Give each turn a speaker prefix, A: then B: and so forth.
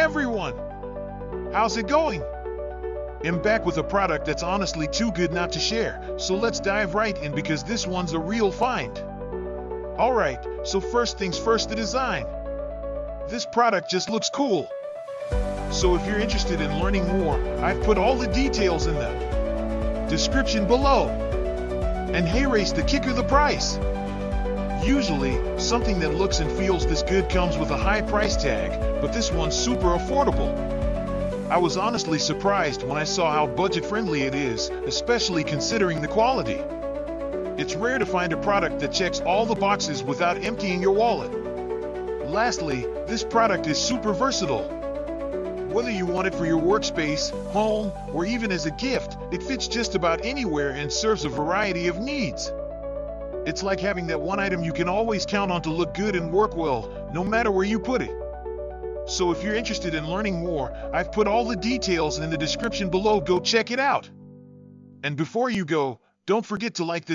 A: everyone! How's it going? I'm back with a product that's honestly too good not to share, so let's dive right in because this one's a real find. Alright, so first things first, the design. This product just looks cool. So if you're interested in learning more, I've put all the details in the description below. And hey race the kicker, the price. Usually, something that looks and feels this good comes with a high price tag, but this one's super affordable. I was honestly surprised when I saw how budget-friendly it is, especially considering the quality. It's rare to find a product that checks all the boxes without emptying your wallet. Lastly, this product is super versatile. Whether you want it for your workspace, home, or even as a gift, it fits just about anywhere and serves a variety of needs. It's like having that one item you can always count on to look good and work well, no matter where you put it. So if you're interested in learning more, I've put all the details in the description below. Go check it out. And before you go, don't forget to like this